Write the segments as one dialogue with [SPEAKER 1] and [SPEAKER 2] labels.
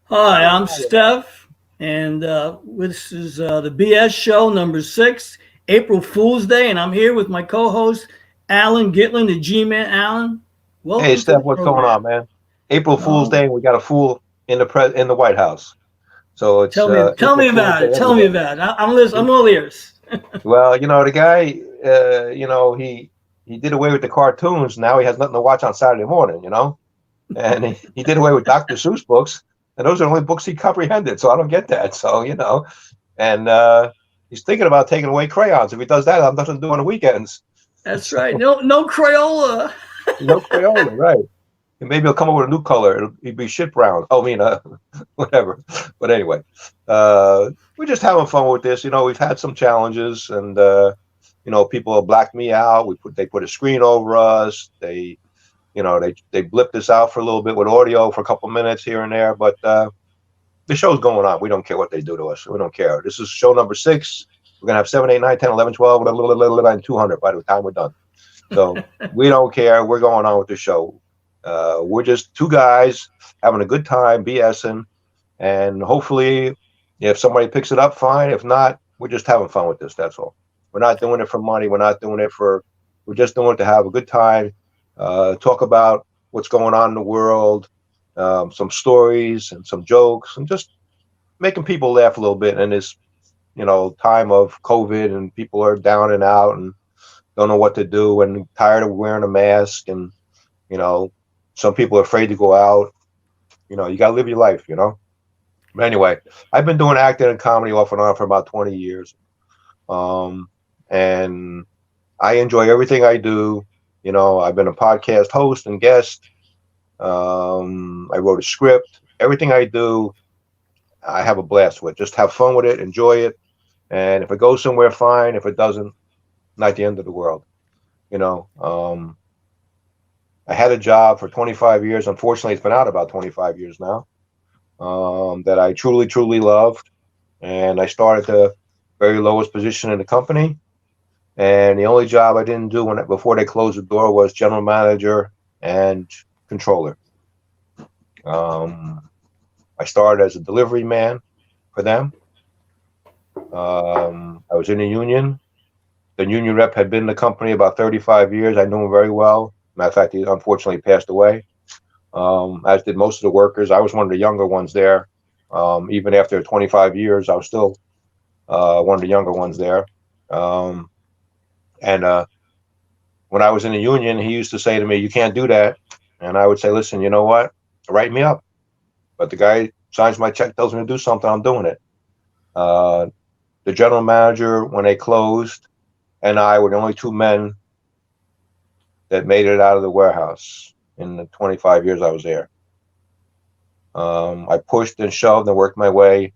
[SPEAKER 1] Hi, I'm Steph, and this is the BS show number 6, April Fool's Day, and I'm here with my co-host Alan Gitlin, the G-Man. Alan,
[SPEAKER 2] Hey,
[SPEAKER 1] welcome to
[SPEAKER 2] Steph,
[SPEAKER 1] the
[SPEAKER 2] what's going on,
[SPEAKER 1] program.
[SPEAKER 2] man? April Fool's
[SPEAKER 1] Oh,
[SPEAKER 2] Day, and we got a fool in the White House. So it's
[SPEAKER 1] tell
[SPEAKER 2] April
[SPEAKER 1] me
[SPEAKER 2] Fool's
[SPEAKER 1] about
[SPEAKER 2] Day
[SPEAKER 1] it. Tell me
[SPEAKER 2] everywhere.
[SPEAKER 1] about it. I'm all ears.
[SPEAKER 2] Well, the guy, he did away with the cartoons. Now he has nothing to watch on Saturday morning, and he did away with Dr. Seuss books, and those are the only books he comprehended. So I don't get that. So and he's thinking about taking away crayons. If he does that, I'll have nothing to do on the weekends.
[SPEAKER 1] That's
[SPEAKER 2] So
[SPEAKER 1] right. No Crayola.
[SPEAKER 2] no Crayola, right? And maybe he'll come up with a new color. It'll be shit brown. Oh, I mean, whatever. But anyway, we're just having fun with this. We've had some challenges, and people have blacked me out. They put a screen over us. They blipped us out for a little bit with audio for a couple minutes here and there. But the show's going on. We don't care what they do to us. We don't care. This is show number 6. We're gonna have 7, 8, 9, 10, 11, 12, and 200 by the time we're done. So we don't care. We're going on with the show. We're just two guys having a good time, BSing, and hopefully, if somebody picks it up, fine. If not, we're just having fun with this. That's all. We're not doing it for money. We're not doing it for. We're just doing it to have a good time. Talk about what's going on in the world, some stories and some jokes, and just making people laugh a little bit in this, time of COVID, and people are down and out and don't know what to do and tired of wearing a mask, and you know some people are afraid to go out. You got to live your life. But anyway, I've been doing acting and comedy off and on for about 20 years, and I enjoy everything I do. I've been a podcast host and guest. I wrote a script. Everything I do, I have a blast with. Just have fun with it, enjoy it, and if it goes somewhere, fine. If it doesn't, not the end of the world. you know um I had a job for 25 years. Unfortunately, it's been out about 25 years now, that I truly, truly loved. And I started the very lowest position in the company. And the only job I didn't do before they closed the door was general manager and controller. Um, I started as a delivery man for them. I was in a union. The union rep had been in the company about 35 years. I knew him very well. Matter of fact, he unfortunately passed away, as did most of the workers. I was one of the younger ones there. Even after 25 years, I was still one of the younger ones there. Um, and when I was in the union, he used to say to me, "You can't do that." And I would say, "Listen, you know what? Write me up." But the guy signs my check, tells me to do something, I'm doing it. Uh, the general manager, when they closed, and I were the only two men that made it out of the warehouse in the 25 years I was there. I pushed and shoved and worked my way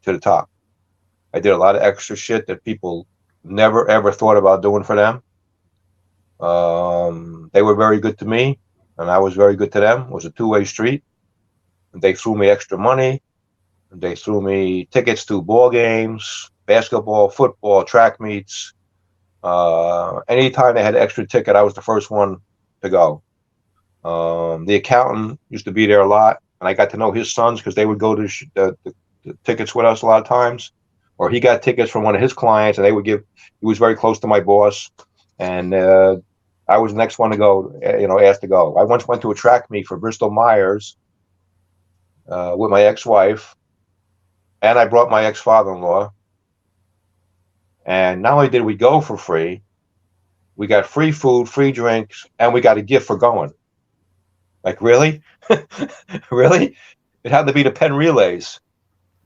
[SPEAKER 2] to the top. I did a lot of extra shit that people never ever thought about doing for them. They were very good to me, and I was very good to them. It was a two-way street. They threw me extra money. They threw me tickets to ball games, basketball, football, track meets. Anytime they had an extra ticket, I was the first one to go. The accountant used to be there a lot, and I got to know his sons because they would go to the tickets with us a lot of times. Or he got tickets from one of his clients, and they would give. He was very close to my boss, and I was the next one to go. Asked to go. I once went to a track meet for Bristol Myers with my ex-wife, and I brought my ex-father-in-law. And not only did we go for free, we got free food, free drinks, and we got a gift for going. Like, really? Really? It had to be the Penn Relays.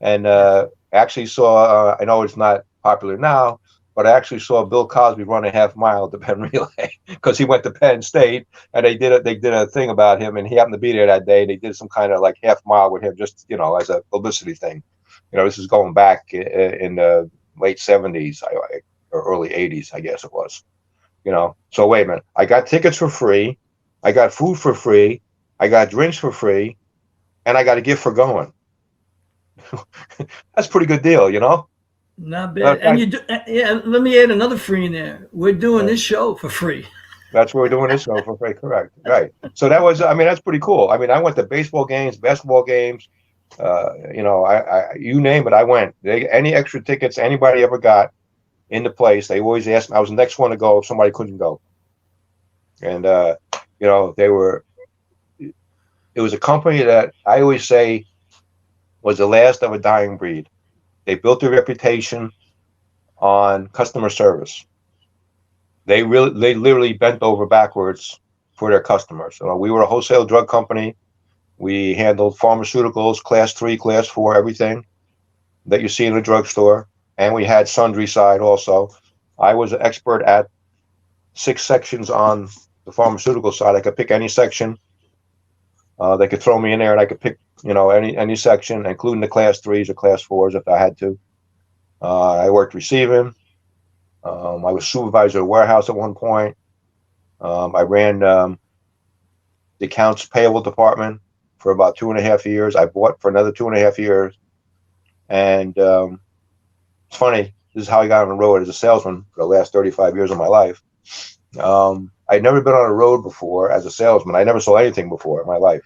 [SPEAKER 2] And
[SPEAKER 1] Yes.
[SPEAKER 2] actually saw, I know it's not popular now, but I actually saw Bill Cosby run a half mile at the Penn Relay because he went to Penn State, and they did a thing about him, and he happened to be there that day. They did some kind of like half mile with him, just as a publicity thing. This is going back in the late 70s, or early 80s, I guess it was. So wait a minute. I got tickets for free, I got food for free, I got drinks for free, and I got a gift for going. That's a pretty good deal.
[SPEAKER 1] Not
[SPEAKER 2] Uh,
[SPEAKER 1] bad. And
[SPEAKER 2] I,
[SPEAKER 1] you do, yeah, let me add another free in there. We're doing
[SPEAKER 2] uh,
[SPEAKER 1] this show for free.
[SPEAKER 2] that's what we're doing this show for free, correct? Right. So I mean, that's pretty cool. I mean, I went to baseball games, basketball games. You name it, I went. Any extra tickets anybody ever got in the place, they always asked me. I was the next one to go if somebody couldn't go. And it was a company that I always say was the last of a dying breed. They built their reputation on customer service. They literally bent over backwards for their customers. We were a wholesale drug company. We handled pharmaceuticals, class 3, class 4, everything that you see in a drugstore. And we had sundry side also. I was an expert at 6 sections on the pharmaceutical side. I could pick any section. They could throw me in there and I could pick, any section, including the class 3s or class 4s if I had to. I worked receiving. I was supervisor of the warehouse at one point. I ran the accounts payable department for about 2.5 years. I bought for another 2.5 years. And it's funny, this is how I got on the road as a salesman for the last 35 years of my life. I'd never been on a road before as a salesman. I never saw anything before in my life.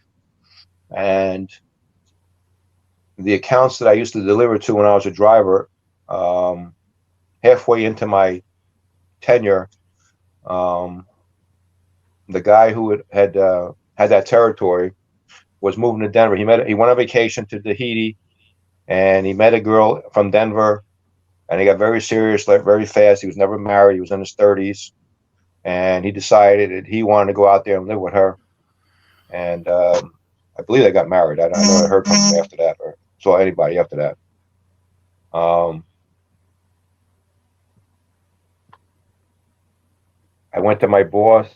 [SPEAKER 2] And the accounts that I used to deliver to when I was a driver, halfway into my tenure, the guy who had that territory was moving to Denver. He went on vacation to Tahiti, and he met a girl from Denver, and he got very serious, very fast. He was never married. He was in his 30s, and he decided that he wanted to go out there and live with her. And I believe they got married. I never heard from him after that, or saw anybody after that. I went to my boss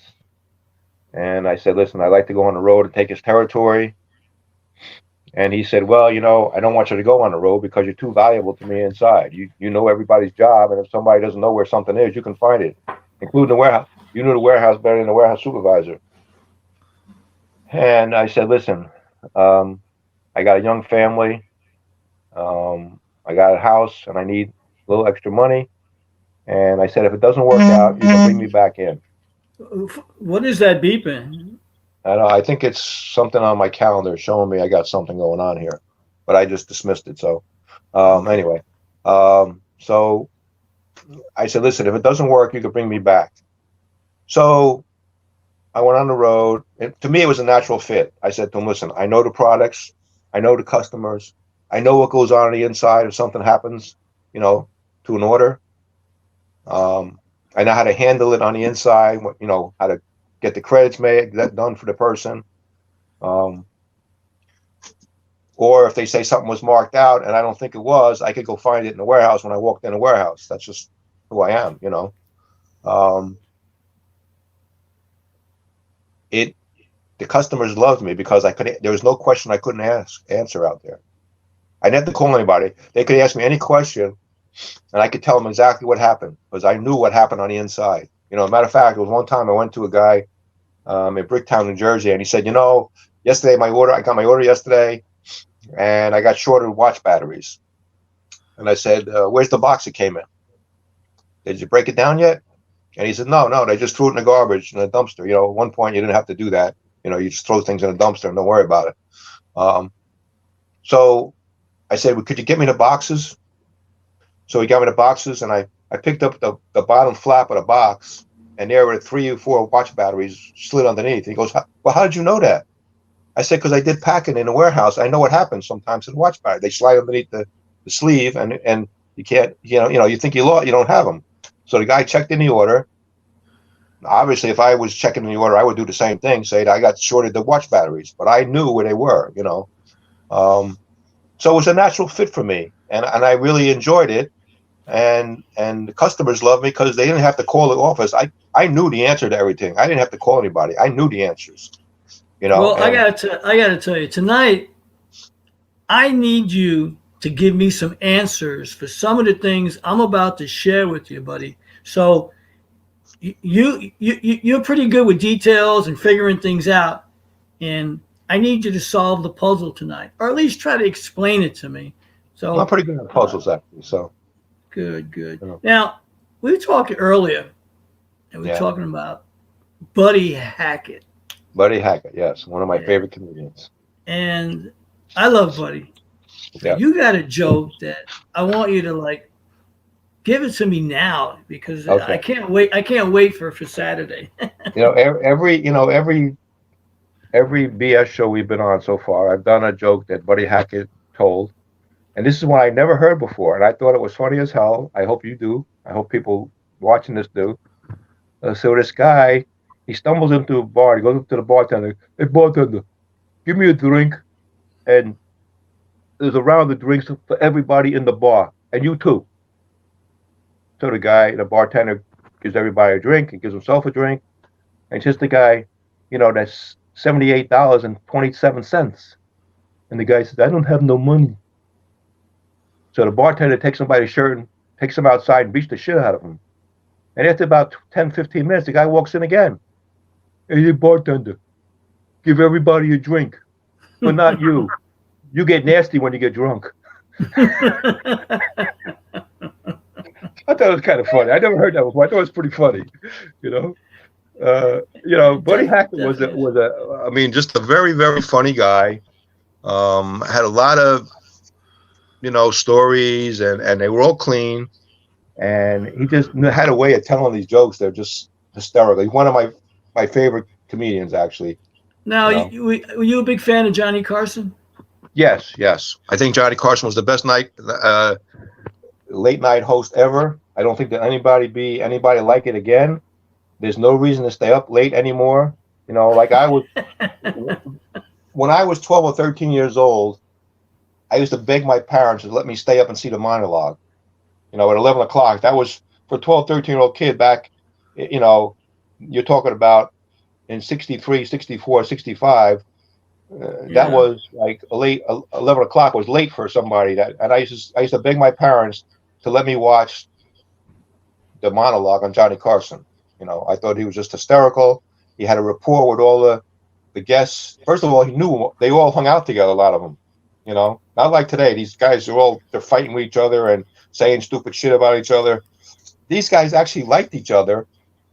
[SPEAKER 2] and I said, listen, I'd like to go on the road and take his territory. And he said, well, I don't want you to go on the road because you're too valuable to me inside. You know everybody's job, and if somebody doesn't know where something is, you can find it, including the warehouse. You knew the warehouse better than the warehouse supervisor. And I said, listen, I got a young family. I got a house, and I need a little extra money. And I said, if it doesn't work out, you can bring me back in.
[SPEAKER 1] What is that beeping?
[SPEAKER 2] I think it's something on my calendar showing me I got something going on here, but I just dismissed it. So anyway, so I said, listen, if it doesn't work, you can bring me back. So I went on the road, and to me, it was a natural fit. I said to him, listen, I know the products, I know the customers, I know what goes on the inside if something happens, to an order. I know how to handle it on the inside, how to get the credits made, that done for the person. Or if they say something was marked out and I don't think it was, I could go find it in the warehouse when I walked in the warehouse. That's just who I am, The customers loved me because there was no question I couldn't answer out there. I didn't have to call anybody. They could ask me any question and I could tell them exactly what happened because I knew what happened on the inside. Matter of fact, it was one time I went to a guy in Bricktown, New Jersey, and he said, yesterday I got my order yesterday, and I got shorted watch batteries. And I said, where's the box it came in? Did you break it down yet? And he said, no, they just threw it in the garbage in the dumpster. At one point you didn't have to do that. You just throw things in a dumpster and don't worry about it. So I said, well, could you get me the boxes? So he got me the boxes, and I picked up the bottom flap of the box, and there were 3 or 4 watch batteries slid underneath. He goes, well, how did you know that? I said, because I did packing in a warehouse. I know what happens sometimes to the watch battery. They slide underneath the sleeve, and you can't, you think you don't have them. So the guy checked in the order. Obviously, if I was checking in the order, I would do the same thing, say that I got shorted the watch batteries, but I knew where they were, So it was a natural fit for me, and I really enjoyed it. And the customers loved me because they didn't have to call the office. I knew the answer to everything. I didn't have to call anybody. I knew the answers.
[SPEAKER 1] Well, I gotta tell you, tonight I need you to give me some answers for some of the things I'm about to share with you, buddy. So you're pretty good with details and figuring things out, and I need you to solve the puzzle tonight, or at least try to explain it to me. So
[SPEAKER 2] I'm pretty good at puzzles, actually. So.
[SPEAKER 1] Good. Now, we were talking earlier, and we were talking about Buddy Hackett.
[SPEAKER 2] Buddy Hackett, yes, one of my favorite comedians.
[SPEAKER 1] And I love Buddy.
[SPEAKER 2] Yeah.
[SPEAKER 1] You got a joke that I want you to like give it to me now because
[SPEAKER 2] Okay.
[SPEAKER 1] I can't wait. I can't wait for Saturday.
[SPEAKER 2] Every BS show we've been on so far, I've done a joke that Buddy Hackett told, and this is one I never heard before, and I thought it was funny as hell. I hope you do. I hope people watching this do. So this guy, he stumbles into a bar. He goes up to the bartender. Hey, bartender, give me a drink. And there's a round of drinks for everybody in the bar, and you too. So the bartender, gives everybody a drink and gives himself a drink. And just the guy, that's $78.27. And the guy says, I don't have no money. So the bartender takes him by his shirt and takes him outside and beats the shit out of him. And after about 10, 15 minutes, the guy walks in again. Hey, bartender, give everybody a drink, but not you. You get nasty when you get drunk. I thought it was kind of funny. I never heard that before. I thought it was pretty funny. Buddy Hackett was just a very, very funny guy. Had a lot of, stories, and they were all clean. And he just had a way of telling these jokes. They're just hysterical. He's one of my favorite comedians, actually.
[SPEAKER 1] Now, were you a big fan of Johnny Carson?
[SPEAKER 2] Yes. I think Johnny Carson was the best late night host ever. I don't think that anybody like it again. There's no reason to stay up late anymore. Like I was when I was 12 or 13 years old, I used to beg my parents to let me stay up and see the monologue. At 11 o'clock. That was for a 12, 13-year-old kid back, you're talking about in 63, 64, 65. That was like a late 11 o'clock was late for somebody. And I used to beg my parents to let me watch the monologue on Johnny Carson. I thought he was just hysterical. He had a rapport with all the guests. First of all, he knew they all hung out together, a lot of them. Not like today. These guys they're fighting with each other and saying stupid shit about each other. These guys actually liked each other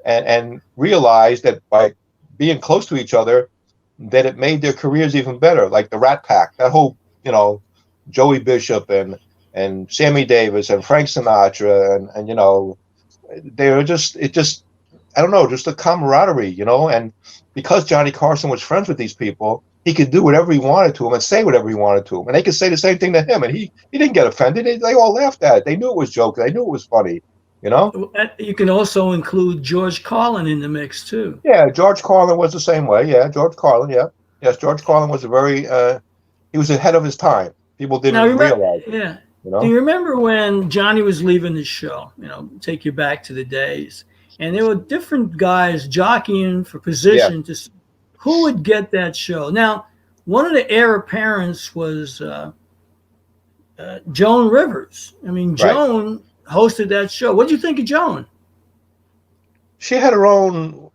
[SPEAKER 2] and realized that by being close to each other, that it made their careers even better. Like the Rat Pack, that whole, Joey Bishop and Sammy Davis and Frank Sinatra and they were just I don't know, just a camaraderie, and because Johnny Carson was friends with these people, he could do whatever he wanted to them and say whatever he wanted to them. And they could say the same thing to him. And he didn't get offended. They all laughed at it. They knew it was jokes. They knew it was funny,
[SPEAKER 1] You can also include George Carlin in the mix, too.
[SPEAKER 2] Yeah, George Carlin was the same way. Yeah, George Carlin, yeah. Yes, George Carlin was he was ahead of his time. People didn't realize it.
[SPEAKER 1] Yeah. Do you remember when Johnny was leaving the show? Take you back to the days. And there were different guys jockeying for position to who would get that show. Now, one of the heir apparents was Joan Rivers. Joan hosted that show. What did you think of Joan?
[SPEAKER 2] She had her own,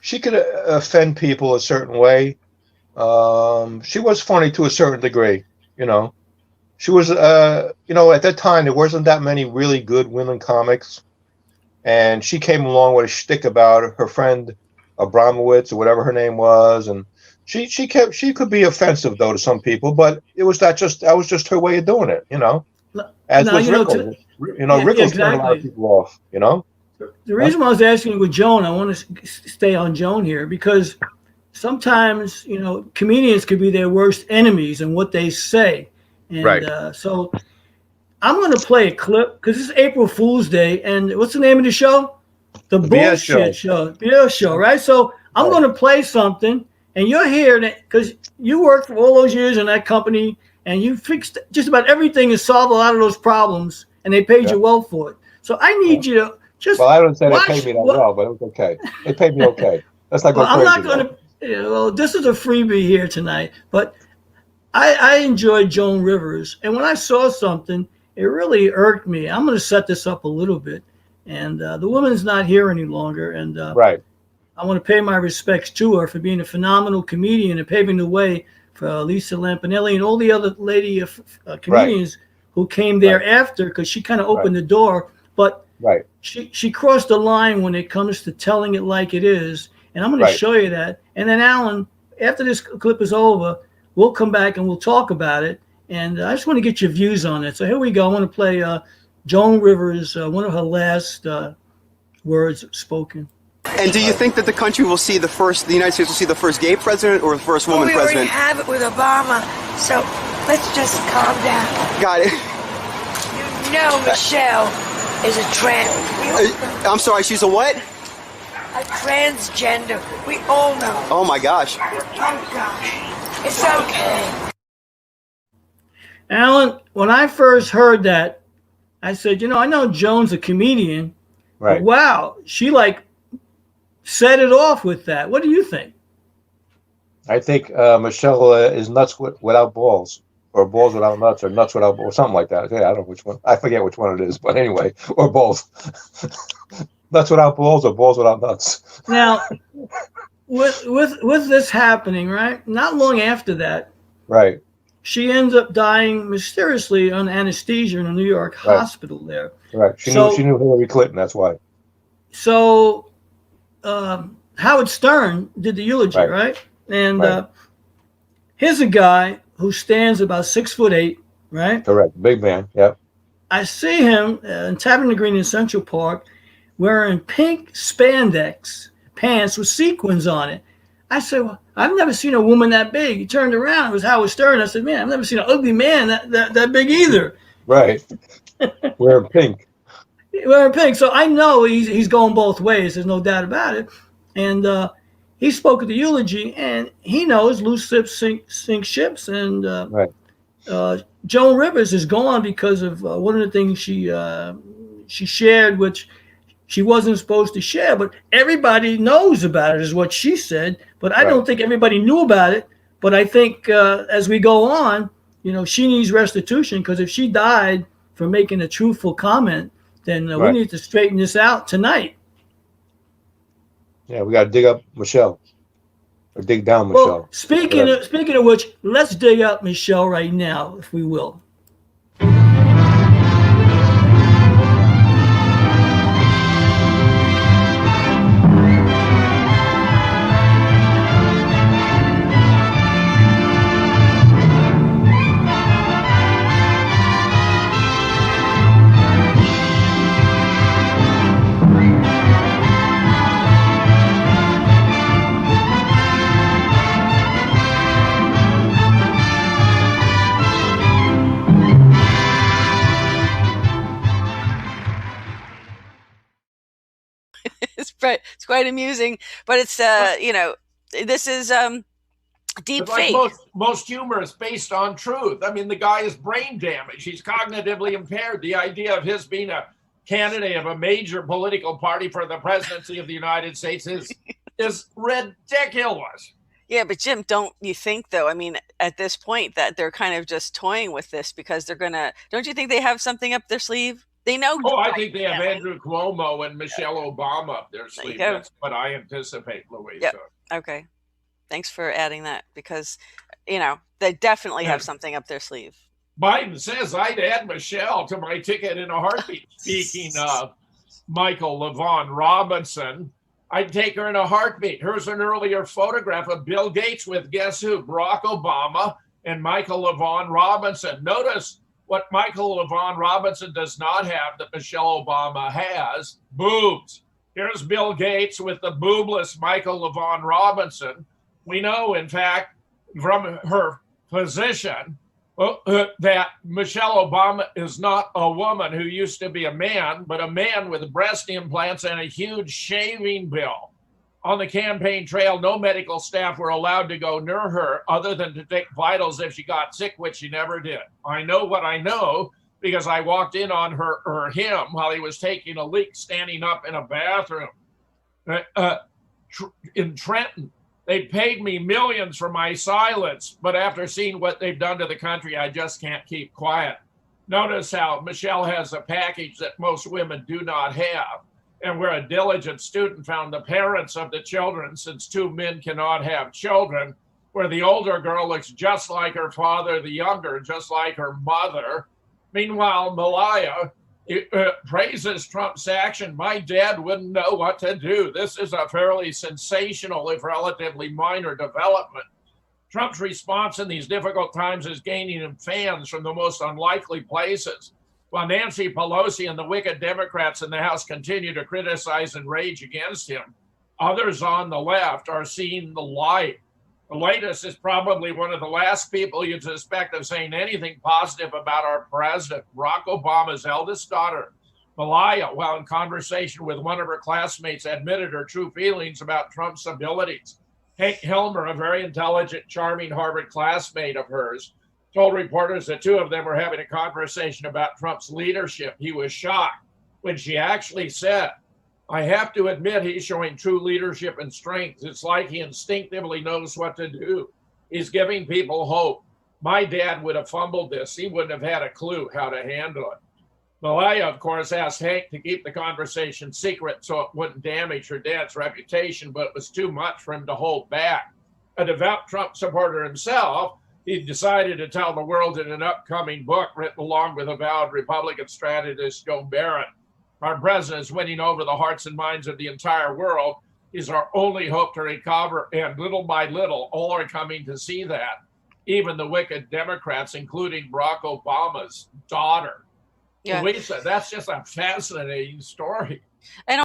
[SPEAKER 2] she could offend people a certain way. She was funny to a certain degree, She was, at that time, there wasn't that many really good women comics. And she came along with a shtick about her friend Abramowitz or whatever her name was, and she could be offensive though to some people, but that was just her way of doing it, As was Rickles, Rickles turned a lot of people off,
[SPEAKER 1] The reason why I was asking with Joan, I want to stay on Joan here because sometimes comedians could be their worst enemies in what they say, and so I'm going to play a clip because it's April Fool's Day, and what's the name of the show? The Bullshit Show. BS Show, right? So I'm going to play something, and you're here because you worked for all those years in that company, and you fixed just about everything and solved a lot of those problems, and they paid you well for it. So I need you to just
[SPEAKER 2] I don't say they paid me that well, but it was okay. They paid me okay. That's not going to.
[SPEAKER 1] I'm not going to. This is a freebie here tonight, but I enjoyed Joan Rivers, and when I saw something, it really irked me. I'm going to set this up a little bit. And the woman's not here any longer. And I want to pay my respects to her for being a phenomenal comedian and paving the way for Lisa Lampanelli and all the other lady comedians who came there after, because she kind of opened the door. But she crossed the line when it comes to telling it like it is. And I'm going to show you that. And then, Alan, after this clip is over, we'll come back and we'll talk about it. And I just want to get your views on it. So here we go. I want to play Joan Rivers, one of her last words spoken.
[SPEAKER 3] And do you think that the country will see the United States will see the first gay president or the first woman president?
[SPEAKER 4] We already have it with Obama, so let's just calm down.
[SPEAKER 3] Got it.
[SPEAKER 4] You know Michelle is a
[SPEAKER 3] I'm sorry, she's a what?
[SPEAKER 4] A transgender. We all know.
[SPEAKER 3] Oh my gosh.
[SPEAKER 4] Oh gosh. It's okay.
[SPEAKER 1] Alan, when I first heard that, I said, I know Joan's a comedian.
[SPEAKER 2] Right.
[SPEAKER 1] But wow, she set it off with that. What do you think?
[SPEAKER 2] I think Michelle is nuts without balls, or balls without nuts, or nuts without balls, something like that. Yeah, I don't know which one. I forget which one it is, but anyway, or both. Nuts without balls or balls without nuts.
[SPEAKER 1] Now, with this happening, right? Not long after that,
[SPEAKER 2] right,
[SPEAKER 1] she ends up dying mysteriously on anesthesia in a New York hospital there.
[SPEAKER 2] Right. She knew Hillary Clinton. That's why.
[SPEAKER 1] So Howard Stern did the eulogy, right? And here's a guy who stands about 6'8", right?
[SPEAKER 2] Correct. Big man. Yep.
[SPEAKER 1] I see him in Tavern Green in Central Park wearing pink spandex pants with sequins on it. I said, well, I've never seen a woman that big. He turned around. It was Howard Stern. I said, man, I've never seen an ugly man that big either.
[SPEAKER 2] Right. Wearing pink.
[SPEAKER 1] Wearing pink. So I know he's going both ways. There's no doubt about it. And he spoke at the eulogy, and he knows loose lips sink ships. And Joan Rivers is gone because of one of the things she shared, which she wasn't supposed to share, but everybody knows about it, is what she said. But I don't think everybody knew about it. But I think as we go on, she needs restitution, because if she died for making a truthful comment, then we need to straighten this out tonight.
[SPEAKER 2] Yeah, we got to dig up Michelle, or dig down Michelle.
[SPEAKER 1] Well, speaking of which, let's dig up Michelle right now, if we will.
[SPEAKER 5] It's quite amusing, but it's this is deep fake.
[SPEAKER 6] Most humor is based on truth. I mean, the guy is brain damaged. He's cognitively impaired. The idea of his being a candidate of a major political party for the presidency of the United States is ridiculous.
[SPEAKER 5] Yeah, but Jim, don't you think though? I mean, at this point that they're kind of just toying with this because they're gonna. Don't you think they have something up their sleeve? They know.
[SPEAKER 6] Oh, I think they have Andrew Cuomo and Michelle Obama up their sleeve. That's what I anticipate, Louise.
[SPEAKER 5] Yep. Okay. Thanks for adding that, because, they definitely have something up their sleeve.
[SPEAKER 6] Biden says I'd add Michelle to my ticket in a heartbeat. Speaking of Michael LaVaughn Robinson, I'd take her in a heartbeat. Here's an earlier photograph of Bill Gates with guess who? Barack Obama and Michael LaVaughn Robinson. Notice what Michael LaVaughn Robinson does not have that Michelle Obama has: boobs. Here's Bill Gates with the boobless Michael LaVaughn Robinson. We know, in fact, from her position, that Michelle Obama is not a woman who used to be a man, but a man with breast implants and a huge shaving bill. On the campaign trail, no medical staff were allowed to go near her other than to take vitals if she got sick, which she never did. I know what I know because I walked in on her or him while he was taking a leak standing up in a bathroom in Trenton. They paid me millions for my silence, but after seeing what they've done to the country, I just can't keep quiet. Notice how Michelle has a package that most women do not have. And where a diligent student found the parents of the children, since two men cannot have children, where the older girl looks just like her father, the younger just like her mother. Meanwhile, Malaya praises Trump's action. My dad wouldn't know what to do. This is a fairly sensational, if relatively minor, development. Trump's response in these difficult times is gaining him fans from the most unlikely places. While Nancy Pelosi and the wicked Democrats in the House continue to criticize and rage against him, others on the left are seeing the light. The latest is probably one of the last people you'd suspect of saying anything positive about our president. Barack Obama's eldest daughter, Malaya, while in conversation with one of her classmates, admitted her true feelings about Trump's abilities. Hank Hilmer, a very intelligent, charming Harvard classmate of hers, told reporters that two of them were having a conversation about Trump's leadership. He was shocked when she actually said, "I have to admit he's showing true leadership and strength. It's like he instinctively knows what to do. He's giving people hope. My dad would have fumbled this. He wouldn't have had a clue how to handle it." Malaya, of course, asked Hank to keep the conversation secret so it wouldn't damage her dad's reputation, but it was too much for him to hold back. A devout Trump supporter himself, he decided to tell the world in an upcoming book written along with avowed Republican strategist Joe Barrett. Our president is winning over the hearts and minds of the entire world. He's our only hope to recover, and little by little, all are coming to see that. Even the wicked Democrats, including Barack Obama's daughter.
[SPEAKER 5] Yeah.
[SPEAKER 6] Lisa, that's just a fascinating story.
[SPEAKER 5] And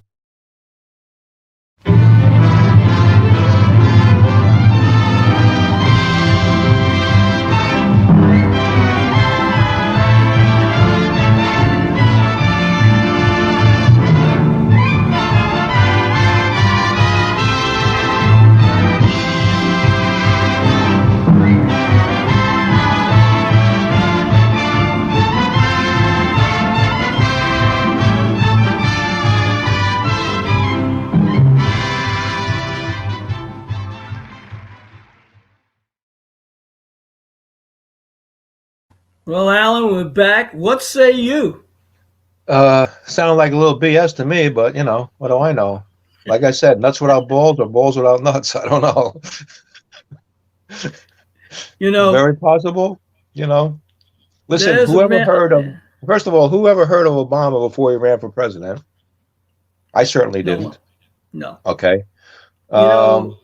[SPEAKER 1] Well, Alan, we're back. What say you?
[SPEAKER 2] Sounded like a little BS to me, but you know, what do I know? Like I said, nuts without balls or balls without nuts. I don't know.
[SPEAKER 1] You know,
[SPEAKER 2] Very possible. You know, listen,
[SPEAKER 1] there's a
[SPEAKER 2] whoever
[SPEAKER 1] man-
[SPEAKER 2] heard of, first of all, whoever heard of Obama before he ran for president? I certainly
[SPEAKER 1] No.
[SPEAKER 2] didn't.
[SPEAKER 1] No.
[SPEAKER 2] Okay.
[SPEAKER 1] You know,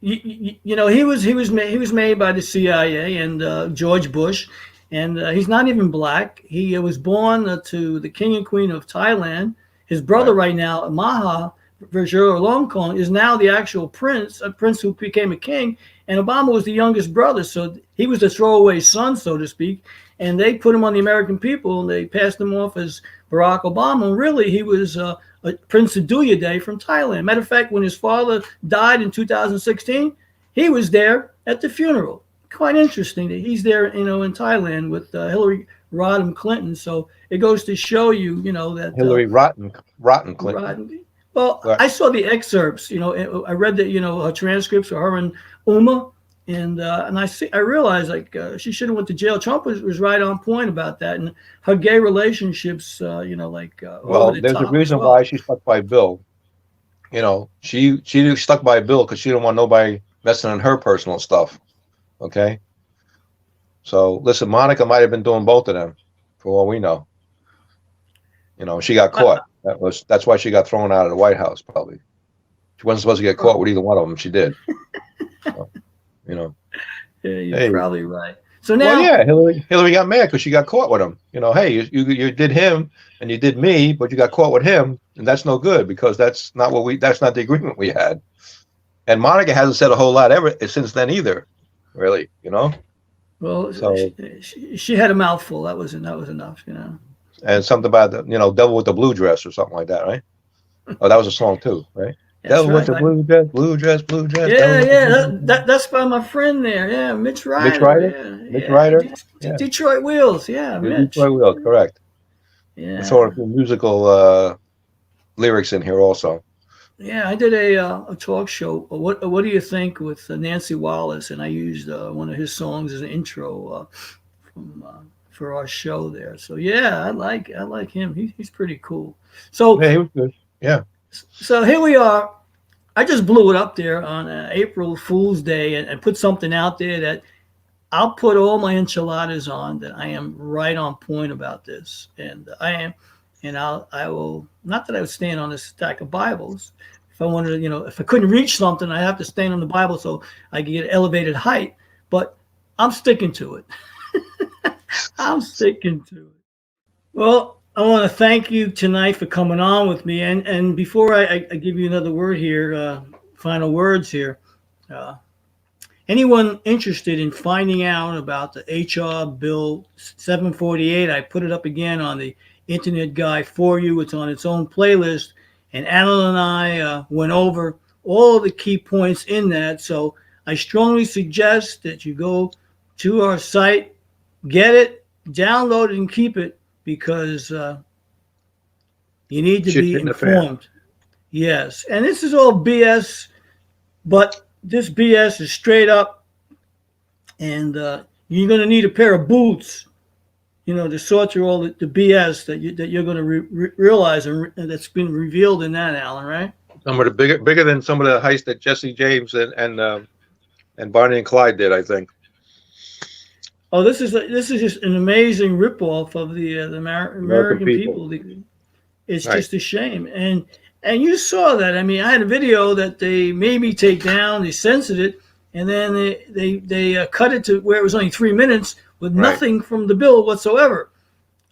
[SPEAKER 1] you know, he was made by the CIA and George Bush, and he's not even black. He was born to the king and queen of Thailand. His brother right now, Maha Vajiralongkorn, is now the actual prince, a prince who became a king. And Obama was the youngest brother, so he was the throwaway son, so to speak. And they put him on the American people, and they passed him off as Barack Obama. And really, he was Prince Sudhuyadej from Thailand. Matter of fact, when his father died in 2016, he was there at the funeral. Quite interesting that he's there, you know, in Thailand with Hillary Rodham Clinton. So it goes to show you, you know, that
[SPEAKER 2] Hillary Rotten Clinton.
[SPEAKER 1] Rodham. Well,
[SPEAKER 2] Right.
[SPEAKER 1] I saw the excerpts. You know, I read that, you know, her transcripts of her and Uma, and I realized like she should have went to jail. Trump was right on point about that, and her gay relationships, you know, like
[SPEAKER 2] Well,
[SPEAKER 1] over the
[SPEAKER 2] there's a
[SPEAKER 1] top
[SPEAKER 2] reason
[SPEAKER 1] as well.
[SPEAKER 2] why she stuck by Bill. You know, she stuck by Bill because she didn't want nobody messing in her personal stuff. Okay. So listen, Monica might have been doing both of them, for all we know. You know, she got caught. That's why she got thrown out of the White House. Probably she wasn't supposed to get caught with either one of them. She did. So, you know.
[SPEAKER 1] Yeah, you're
[SPEAKER 2] Hey.
[SPEAKER 1] probably right. So now,
[SPEAKER 2] Well, yeah, Hillary got mad because she got caught with him. You know, hey, you did him and you did me, but you got caught with him, and that's no good because that's not the agreement we had. And Monica hasn't said a whole lot ever since then either, really. You know,
[SPEAKER 1] well,
[SPEAKER 2] So-
[SPEAKER 1] she had a mouthful. That was enough, you know.
[SPEAKER 2] and something about the devil with the blue dress or something like that, right? Oh, that was a song too, right?
[SPEAKER 1] That's
[SPEAKER 2] Devil with
[SPEAKER 1] right.
[SPEAKER 2] the blue dress, blue dress, blue dress. devil
[SPEAKER 1] Yeah,
[SPEAKER 2] with the
[SPEAKER 1] yeah,
[SPEAKER 2] blue-
[SPEAKER 1] that's by my friend there. Yeah, Mitch Ryder.
[SPEAKER 2] Mitch Ryder?
[SPEAKER 1] Yeah,
[SPEAKER 2] Mitch
[SPEAKER 1] yeah.
[SPEAKER 2] Ryder? Yeah.
[SPEAKER 1] Detroit Wheels. Yeah, Mitch.
[SPEAKER 2] Detroit Wheels, correct.
[SPEAKER 1] Yeah.
[SPEAKER 2] We saw a few musical lyrics in here also.
[SPEAKER 1] Yeah, I did a talk show. What do you think with Nancy Wallace? And I used one of his songs as an intro for our show there. So yeah, I like him. He's pretty cool. So
[SPEAKER 2] Yeah, he was good.
[SPEAKER 1] So here we are. I just blew it up there on April Fool's Day and put something out there that I'll put all my enchiladas on, that I am right on point about this. And I am, and I will, not that I would stand on a stack of Bibles. If I wanted to, if I couldn't reach something, I have to stand on the Bible so I can get elevated height. but I'm sticking to it. I'm sticking to it. Well, I want to thank you tonight for coming on with me. And before I give you another word here, final words here, anyone interested in finding out about the HR Bill 748, I put it up again on the Internet Guy for you. It's on its own playlist. And Alan and I went over all of the key points in that. So I strongly suggest that you go to our site, get it, download it, and keep it, because you need to be informed. Yes. And this is all BS, but this BS is straight up. And you're going to need a pair of boots, to sort through all the BS that you're going to realize and that's been revealed in that, Alan, right?
[SPEAKER 2] Some of the bigger than some of the heists that Jesse James and Bonnie and Clyde did, I think.
[SPEAKER 1] Oh, this is just an amazing ripoff of the American people. It's
[SPEAKER 2] right.
[SPEAKER 1] Just a shame, and you saw that. I mean, I had a video that they made me take down. They censored it, and then they cut it to where it was only 3 minutes with nothing from the bill whatsoever.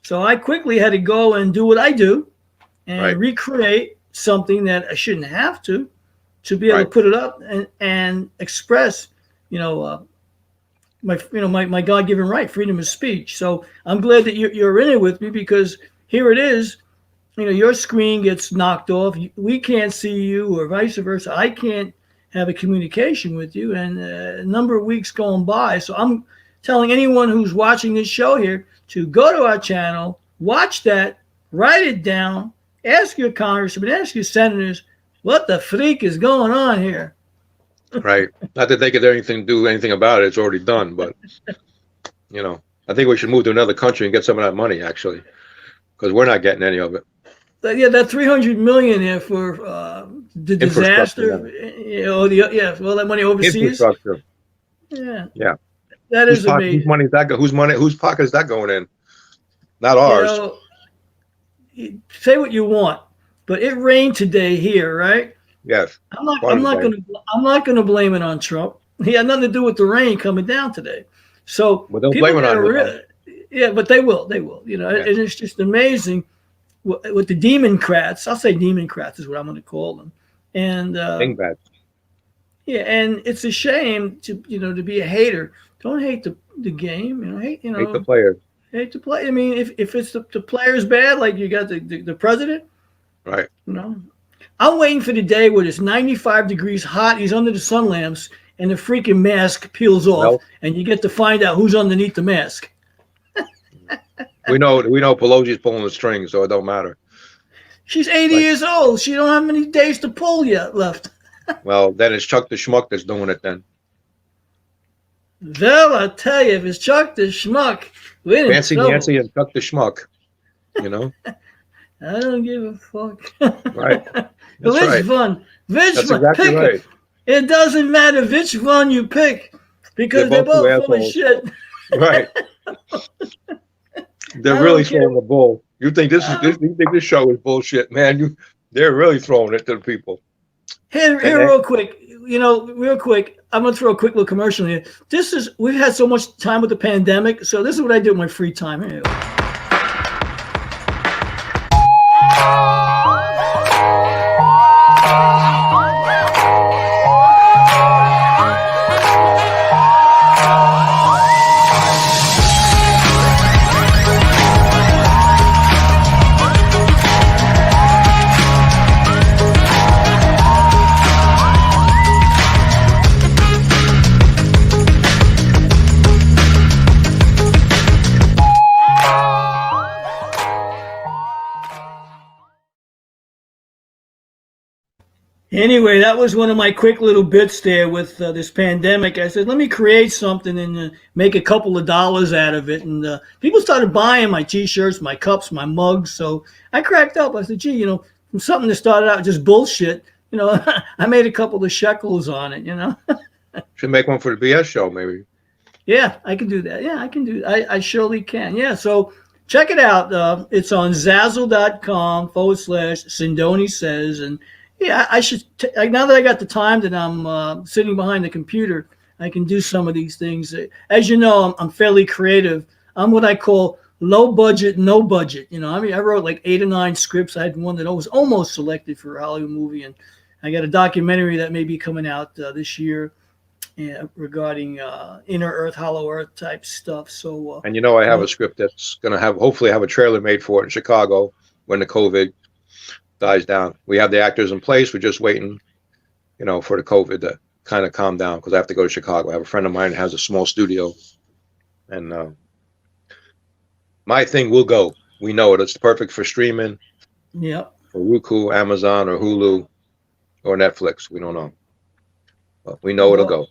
[SPEAKER 1] So I quickly had to go and do what I do, and recreate something that I shouldn't have to be able to put it up and express, my God-given right, freedom of speech. So I'm glad that you're in it with me, because here it is. Your screen gets knocked off. We can't see you, or vice versa. I can't have a communication with you, and a number of weeks going by. So I'm telling anyone who's watching this show here to go to our channel, watch that, write it down, ask your congressmen, ask your senators, what the freak is going on here?
[SPEAKER 2] Right. Not that they could do anything about it. It's already done. But, I think we should move to another country and get some of that money, actually, because we're not getting any of it.
[SPEAKER 1] Yeah, that $300 million there for the disaster. All that money overseas.
[SPEAKER 2] Infrastructure.
[SPEAKER 1] Yeah. That is amazing.
[SPEAKER 2] Whose pocket is that going in? Not ours.
[SPEAKER 1] Say what you want, but it rained today here, right?
[SPEAKER 2] Yes.
[SPEAKER 1] I'm not going to blame it on Trump. He had nothing to do with the rain coming down today. So
[SPEAKER 2] they'll blame it on him.
[SPEAKER 1] Yeah, but they will. And it's just amazing with the Democrats. I'll say Democrats is what I'm going to call them. And
[SPEAKER 2] Dingbats.
[SPEAKER 1] Yeah, and it's a shame to be a hater. Don't hate the game. Hate
[SPEAKER 2] the players.
[SPEAKER 1] Hate to play. I mean, if it's the players bad, like you got the president,
[SPEAKER 2] right?
[SPEAKER 1] I'm waiting for the day where it's 95 degrees hot. He's under the sun lamps, and the freaking mask peels off, and you get to find out who's underneath the mask.
[SPEAKER 2] we know Pelosi's pulling the strings, so it don't matter.
[SPEAKER 1] She's 80 years old. She don't have many days to pull yet left.
[SPEAKER 2] Well, then it's Chuck the Schmuck that's doing it then.
[SPEAKER 1] Well, I tell you, if it's Chuck the Schmuck,
[SPEAKER 2] Fancy Nancy and Chuck the Schmuck,
[SPEAKER 1] I don't give a fuck.
[SPEAKER 2] Right.
[SPEAKER 1] Which one?
[SPEAKER 2] That's exactly right.
[SPEAKER 1] It doesn't matter which one you pick, because they're both full of shit.
[SPEAKER 2] Right. They're really throwing the bull. You think this show is bullshit, man? They're really throwing it to the people.
[SPEAKER 1] Here, real quick. Real quick. I'm gonna throw a quick little commercial here. We've had so much time with the pandemic, so this is what I do in my free time. Here. Anyway, that was one of my quick little bits there with this pandemic. I said, let me create something and make a couple of dollars out of it. And people started buying my T-shirts, my cups, my mugs. So I cracked up. I said, gee, from something that started out just bullshit, I made a couple of shekels on it,
[SPEAKER 2] Should make one for the BS show, maybe.
[SPEAKER 1] Yeah, I can do that. Yeah, I can do that. I surely can. Yeah, so check it out. It's on Zazzle.com/Sindoni Says. And yeah, I should now that I got the time that I'm sitting behind the computer, I can do some of these things. As you know, I'm fairly creative. I'm what I call low budget, no budget. You know, I mean, I wrote like 8 or 9 scripts. I had one that was almost selected for a Hollywood movie, and I got a documentary that may be coming out this year regarding inner Earth, hollow Earth type stuff. So,
[SPEAKER 2] and I have a script that's going to hopefully have a trailer made for it in Chicago when the COVID dies down. We have the actors in place. We're just waiting, for the COVID to kind of calm down, because I have to go to Chicago. I have a friend of mine that has a small studio, and my thing will go. We know it. It's perfect for streaming.
[SPEAKER 1] Yeah.
[SPEAKER 2] For Roku, Amazon, or Hulu, or Netflix. We don't know, but we know it'll go.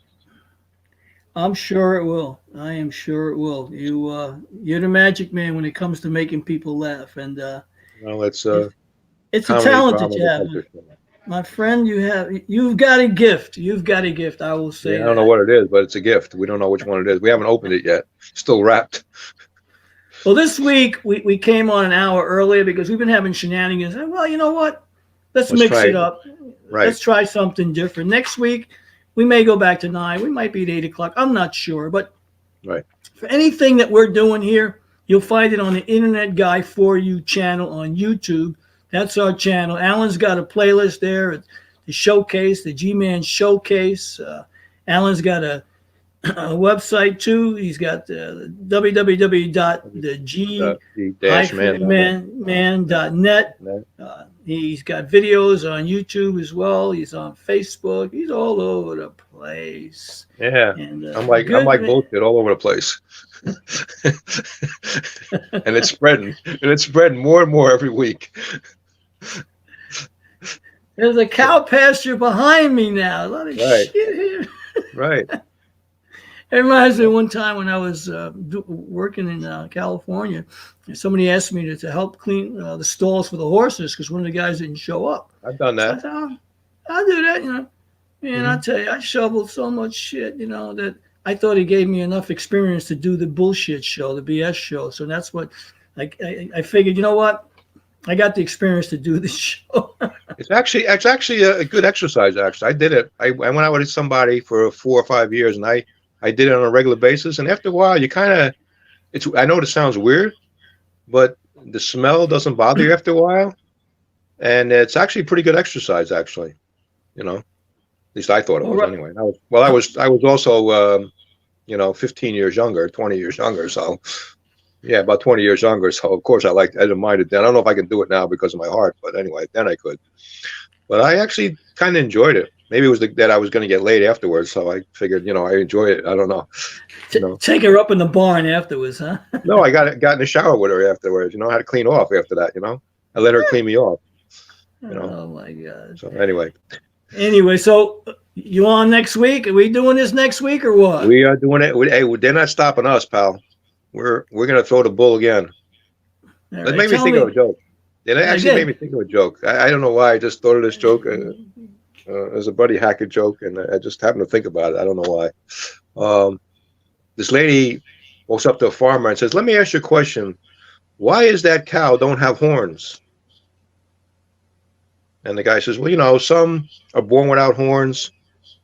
[SPEAKER 1] I'm sure it will. I am sure it will. You're the magic man when it comes to making people laugh, and
[SPEAKER 2] it's
[SPEAKER 1] a talent that you have, my friend. You've got a gift. You've got a gift. I will say.
[SPEAKER 2] I don't know what it is, but it's a gift. We don't know which one it is. We haven't opened it yet. Still wrapped.
[SPEAKER 1] Well, this week we came on an hour earlier because we've been having shenanigans. Well, you know what? Let's mix it up.
[SPEAKER 2] Right.
[SPEAKER 1] Let's try something different. Next week, we may go back to 9. We might be at 8 o'clock. I'm not sure. But for anything that we're doing here, you'll find it on the Internet Guy For You channel on YouTube. That's our channel. Alan's got a playlist there. The Showcase, the G-Man Showcase. Alan's got a website too. He's got www.theg-man.net. He's got videos on YouTube as well. He's on Facebook. He's all over the place.
[SPEAKER 2] Yeah, and, I'm like bullshit all over the place, and it's spreading. More and more every week.
[SPEAKER 1] There's a cow pasture behind me now. A lot of shit here.
[SPEAKER 2] Right.
[SPEAKER 1] It reminds me of one time when I was working in California, and somebody asked me to help clean the stalls for the horses because one of the guys didn't show up.
[SPEAKER 2] I've done that.
[SPEAKER 1] So I thought, I'll do that, And I tell you, I shoveled so much shit, that I thought he gave me enough experience to do the bullshit show, the BS show. So that's what I figured, what? I got the experience to do this show.
[SPEAKER 2] It's actually a good exercise. Actually, I did it. I went out with somebody for 4 or 5 years, and I did it on a regular basis. And after a while, you kind of, I know it sounds weird, but the smell doesn't bother you after a while, and it's actually pretty good exercise. Actually, at least I thought it was anyway. I was also 15 years younger, 20 years younger. So yeah, about 20 years younger. So of course I didn't mind it then. I don't know if I can do it now because of my heart, but anyway, then I could. But I actually kind of enjoyed it. Maybe it was that I was going to get laid afterwards, so I figured, I enjoy it. I don't know.
[SPEAKER 1] Take her up in the barn afterwards, huh?
[SPEAKER 2] No, I got in the shower with her afterwards. I had to clean off after that. I let her clean me off.
[SPEAKER 1] Oh my God.
[SPEAKER 2] So anyway,
[SPEAKER 1] so you on next week? Are we doing this next week or what?
[SPEAKER 2] We are doing it. Hey, they're not stopping us, pal. We're going to throw the bull again. That made me think of a joke. It actually made me think of a joke. I don't know why. I just thought of this joke. As a Buddy Hackett joke, and I just happened to think about it. I don't know why. This lady walks up to a farmer and says, "Let me ask you a question. Why is that cow don't have horns?" And the guy says, "Well, some are born without horns.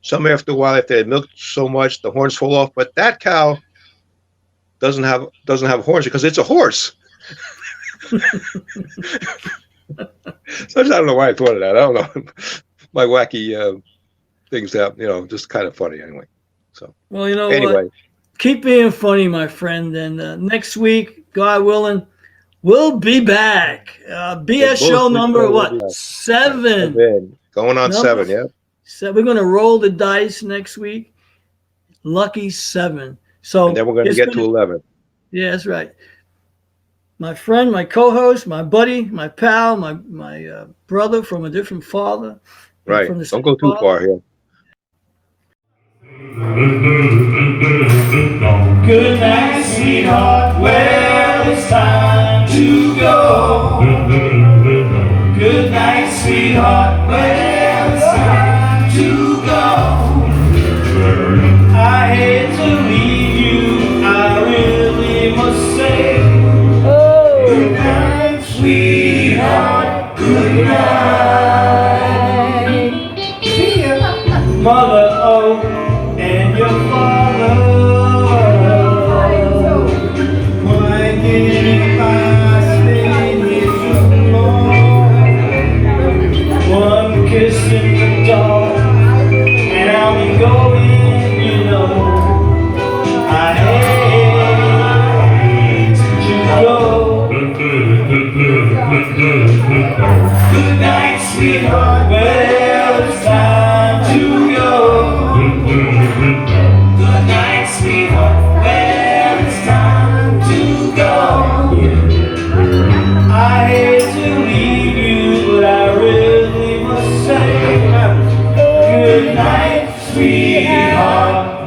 [SPEAKER 2] Some after a while, if they milk so much, the horns fall off. But that cow doesn't have horns because it's a horse." So I don't know why I thought of that. I don't know. My wacky things that just kind of funny anyway. So
[SPEAKER 1] anyway, what? Keep being funny, my friend. And next week, God willing, we'll be back. BS show number what? 7.
[SPEAKER 2] Going on 7, yeah.
[SPEAKER 1] So we're gonna roll the dice next week. Lucky 7. So
[SPEAKER 2] and then we're gonna get to 11.
[SPEAKER 1] Yeah, that's right. My friend, my co-host, my buddy, my pal, my brother from a different father.
[SPEAKER 2] Right. Don't go too far here.
[SPEAKER 7] Good night, sweetheart. Well, it's time to go. Good night, sweetheart. Well, it's time to go. I hate to leave you. I really must say. Oh, good night, sweetheart. Good night. Mother, oh, and your father.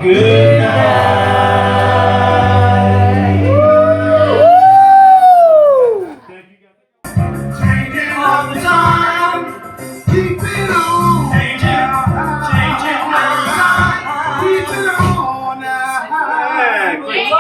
[SPEAKER 7] Good night. Changing all the time. Keep it on. Changing all the time. Keep it on now.